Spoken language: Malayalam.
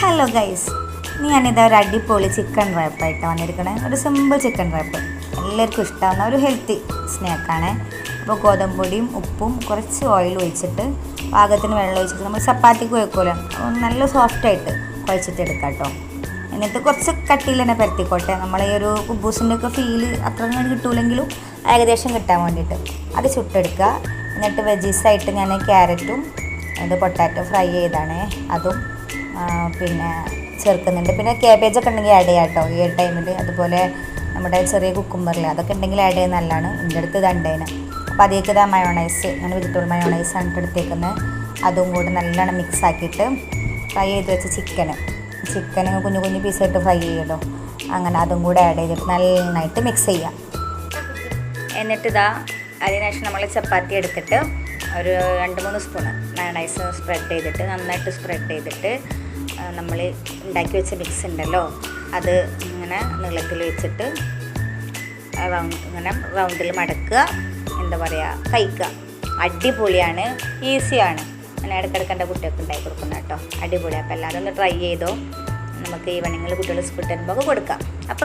ഹലോ ഗൈസ്, ഞാനിതാ ഒരു അടിപൊളി ചിക്കൻ റാപ്പായിട്ട് വന്നിരിക്കണേ. ഒരു സിമ്പിൾ ചിക്കൻ റാപ്പ്, എല്ലാവർക്കും ഇഷ്ടമാകുന്ന ഒരു ഹെൽത്തി സ്നാക്കാണ്. അപ്പോൾ ഗോതമ്പ് പൊടിയും ഉപ്പും കുറച്ച് ഓയിൽ ഒഴിച്ചിട്ട് പാകത്തിന് വെള്ളം ഒഴിച്ചിട്ട് നമ്മൾ ചപ്പാത്തിക്ക് കുഴക്കൂല, നല്ല സോഫ്റ്റായിട്ട് കുഴച്ചിട്ട് എടുക്കാം കേട്ടോ. എന്നിട്ട് കുറച്ച് കട്ടിയിൽ തന്നെ പരത്തിക്കോട്ടെ. നമ്മൾ ഈ ഒരു കുബൂസിൻ്റെ ഒക്കെ ഫീല് അത്ര കിട്ടൂലെങ്കിലും ഏകദേശം കിട്ടാൻ വേണ്ടിയിട്ട് അത് ചുട്ടെടുക്കുക. എന്നിട്ട് വെജീസായിട്ട് ഞാൻ ക്യാരറ്റും പൊട്ടാറ്റോ ഫ്രൈ ചെയ്താണ് അതും പിന്നെ ചേർക്കുന്നുണ്ട്. പിന്നെ ക്യാബേജൊക്കെ ഉണ്ടെങ്കിൽ ആഡ് ചെയ്യാം കേട്ടോ ഈ ടൈമിൽ. അതുപോലെ നമ്മുടെ ചെറിയ കുക്കുംബറിൽ അതൊക്കെ ഉണ്ടെങ്കിൽ ആഡ് ചെയ്യുന്നത് നല്ലതാണ്. എൻ്റെ അടുത്ത് ഇത് ഉണ്ടേന്. അപ്പോൾ അതിലേക്ക് ഇതാ മയോണൈസ്, ഞാൻ വെജിറ്റബിൾ മയോണൈസ് ആണ് എടുത്തേക്കുന്നത്. അതും കൂടി നല്ലോണം മിക്സ് ആക്കിയിട്ട് ഫ്രൈ ചെയ്ത് വെച്ച ചിക്കന് കുഞ്ഞു കുഞ്ഞു പീസായിട്ട് ഫ്രൈ ചെയ്യുമല്ലോ, അങ്ങനെ അതും കൂടെ ആഡ് ചെയ്തിട്ട് നന്നായിട്ട് മിക്സ് ചെയ്യാം. എന്നിട്ട് ഇതാ അതിനുശേഷം നമ്മൾ ചപ്പാത്തി എടുത്തിട്ട് ഒരു 2-3 സ്പൂണ് മയോണൈസ് സ്പ്രെഡ് ചെയ്തിട്ട് നന്നായിട്ട് സ്പ്രെഡ് ചെയ്തിട്ട് നമ്മൾ ഉണ്ടാക്കി വെച്ച മിക്സ് ഉണ്ടല്ലോ അത് ഇങ്ങനെ നീളത്തിൽ വെച്ചിട്ട് ഇങ്ങനെ റൗണ്ടിൽ മടക്കുക, എന്താ പറയുക, കഴിക്കുക. അടിപൊളിയാണ്, ഈസിയാണ്. ഞാൻ ഇടയ്ക്കിടയ്ക്ക് എൻ്റെ കുട്ടികൾക്ക് ഉണ്ടാക്കി കൊടുക്കുന്ന കേട്ടോ. അടിപൊളിയാണ്. അപ്പോൾ എല്ലാവരും ഒന്ന് ട്രൈ ചെയ്തോ. നമുക്ക് ഈവനിങ്ങിൽ കുട്ടികൾ സ്കൂൾ തരുമ്പോൾ കൊടുക്കാം. അപ്പോൾ